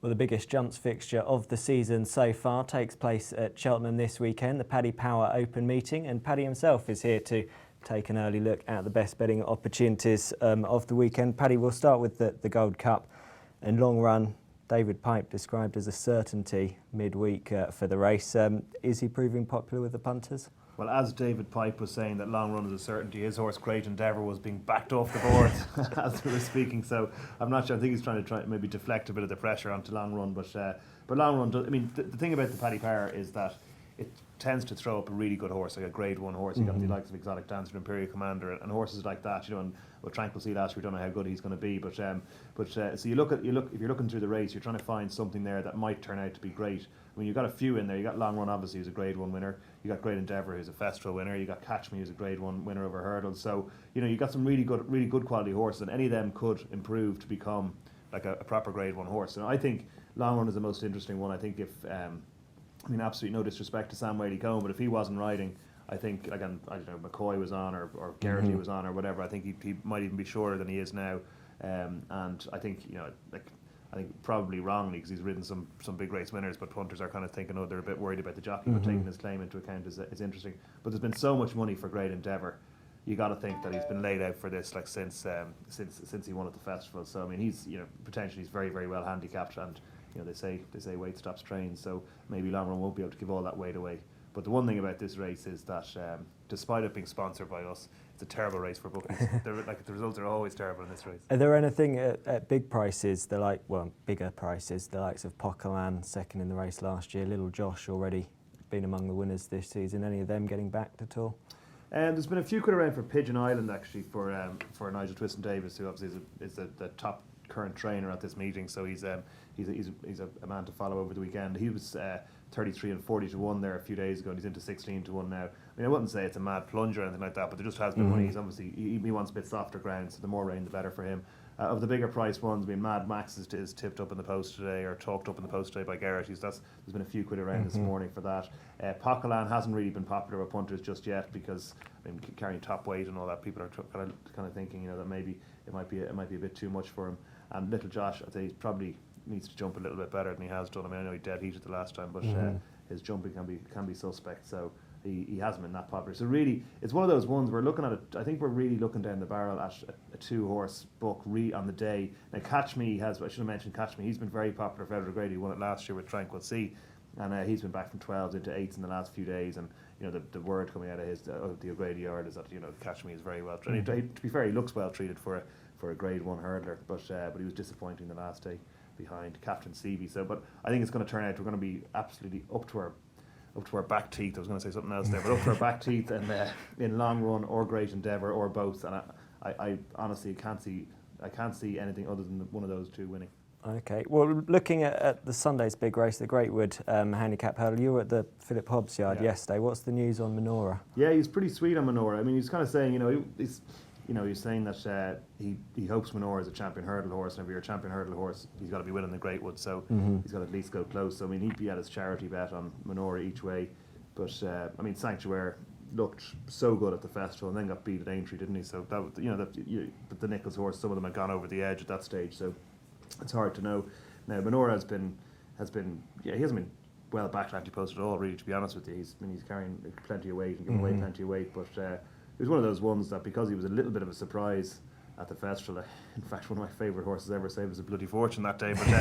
Well, the biggest jumps fixture of the season so far takes place at Cheltenham this weekend, the Paddy Power Open meeting, and Paddy himself is here to take an early look at the best betting opportunities of the weekend. Paddy, we'll start with the Gold Cup and long run. David Pipe described as a certainty midweek for the race. Is he proving popular with the punters? Well, as David Pipe was saying that long run is a certainty, his horse Great Endeavour was being backed off the board as we were speaking. So I'm not sure. I think he's trying to maybe deflect a bit of the pressure onto long run. But long run, I mean, the thing about the Paddy Power is that it tends to throw up a really good horse, like a Grade 1 horse. You got the likes of Exotic Dancer, Imperial Commander, and horses like that. You know, and with Tranquil Sea last year, we don't know how good he's going to be. But so you look if you're looking through the race, you're trying to find something there that might turn out to be great. I mean, you've got a few in there. You got Long Run, obviously, who's a Grade 1 winner. You got Great Endeavour, who's a Festival winner. You got Catch Me, who's a Grade 1 winner over hurdles. So you know, you got some really good quality horses, and any of them could improve to become like a proper Grade 1 horse. And I think Long Run is the most interesting one. I think if I mean, absolutely no disrespect to Sam Whaley-Cohen, but if he wasn't riding, I think, again, I don't know, McCoy was on or Geraghty was on or whatever, I think he might even be shorter than he is now. And I think, you know, like, I think probably wrongly, because he's ridden some big race winners, but punters are kind of thinking, oh, they're a bit worried about the jockey, but taking his claim into account is interesting. But there's been so much money for Great Endeavour. You got to think that he's been laid out for this like since he won at the festival. So I mean, he's, you know, potentially he's very, very well handicapped, and you know, they say weight stops train, so maybe Long Run won't be able to give all that weight away. But the one thing about this race is that despite it being sponsored by us, it's a terrible race for bookies. The results are always terrible in this race. Are there anything at big prices, bigger prices, the likes of Poquelin, second in the race last year, Little Josh already been among the winners this season, any of them getting backed at all? There's been a few quid around for Pigeon Island, actually, for Nigel Twiston-Davies, who obviously is the top current trainer at this meeting, so he's a man to follow over the weekend. He was 33 and 40 to 1 there a few days ago, and he's into 16 to 1 now. I mean, I wouldn't say it's a mad plunge or anything like that, but there just has been money. He's obviously he wants a bit softer ground, so the more rain the better for him. Of the bigger price ones, I mean, Mad Max is tipped up in the post today, or talked up in the post today by Geraghty. There's been a few quid around this morning for that. Poquelin hasn't really been popular with punters just yet, because I mean, carrying top weight and all that, people are kind of thinking, you know, that maybe it might be a bit too much for him. And Little Josh, I'd say he probably needs to jump a little bit better than he has done. I mean, I know he dead heated the last time, but his jumping can be suspect. So he hasn't been that popular. So really, it's one of those ones we're looking at it. I think we're really looking down the barrel at a 2-horse book on the day. Now, Catch Me I should have mentioned Catch Me. He's been very popular for Federal Grade. He won it last year with Tranquil Sea, and he's been back from 12s into 8s in the last few days. And you know, the word coming out of the O'Grady yard is that, you know, Catch Me is very well treated. To be fair, he looks well treated for a Grade 1 hurdler, but he was disappointing the last day behind Captain Seavey. So, but I think it's going to turn out we're going to be absolutely up to our back teeth. I was going to say something else there, but up to our back teeth, and in Long Run or Great Endeavour or both. And I honestly can't see anything other than one of those two winning. Okay, well, looking at the Sunday's big race, the Greatwood handicap hurdle, you were at the Philip Hobbs yard yesterday. What's the news on Minora? Yeah, he's pretty sweet on Minora. I mean, he's kind of saying, he's saying that he hopes Minora is a champion hurdle horse, and if you're a champion hurdle horse, he's got to be winning the Greatwood, so he's got to at least go close. So I mean, he'd be at his charity bet on Minora each way. But I mean, Sanctuary looked so good at the festival, and then got beat at Aintree, didn't he? So that, you know, the Nichols horse, some of them had gone over the edge at that stage. So it's hard to know. Now Minora he hasn't been well backed anti-post at all, really, to be honest with you. He's carrying plenty of weight and giving away plenty of weight, but it was one of those ones that, because he was a little bit of a surprise at the festival, in fact, one of my favourite horses ever saved us a bloody fortune that day. But he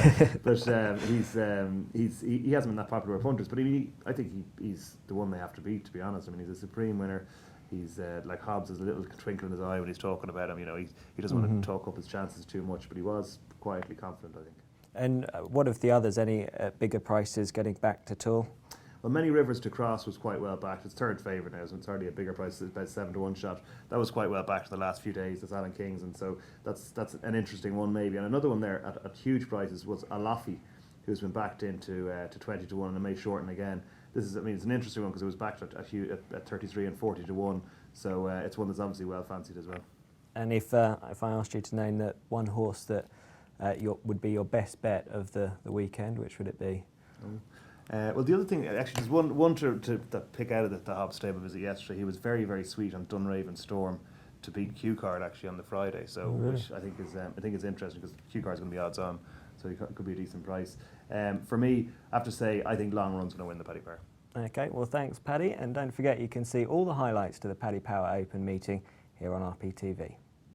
hasn't been that popular with punters. But I think he's the one they have to beat, to be honest. I mean, he's a supreme winner. He's like Hobbs has a little twinkle in his eye when he's talking about him. You know, he doesn't want to talk up his chances too much, but he was quietly confident, I think. And what of the others? Any bigger prices getting backed at all? Well, Many Rivers to Cross was quite well backed. It's third favourite now, so it's already a bigger price. It's about 7 to 1 shot. That was quite well backed the last few days. That's Alan King's, and so that's an interesting one maybe. And another one there at huge prices was Alafi, who's been backed into to 20 to 1, and it may shorten again. It's an interesting one because it was backed at 33 and 40 to 1. So it's one that's obviously well fancied as well. And if I asked you to name that one horse that would be your best bet of the weekend, which would it be? Well, the other thing, actually, there's one to pick out of the Hobbs stable visit yesterday. He was very, very sweet on Dunraven Storm to beat Q Card actually on the Friday. So, which I think is interesting, because Q Card's going to be odds on. so he could be a decent price. For me, I have to say, I think Long Run's going to win the Paddy Power. Okay, well thanks Paddy, and don't forget you can see all the highlights to the Paddy Power Open meeting here on RPTV.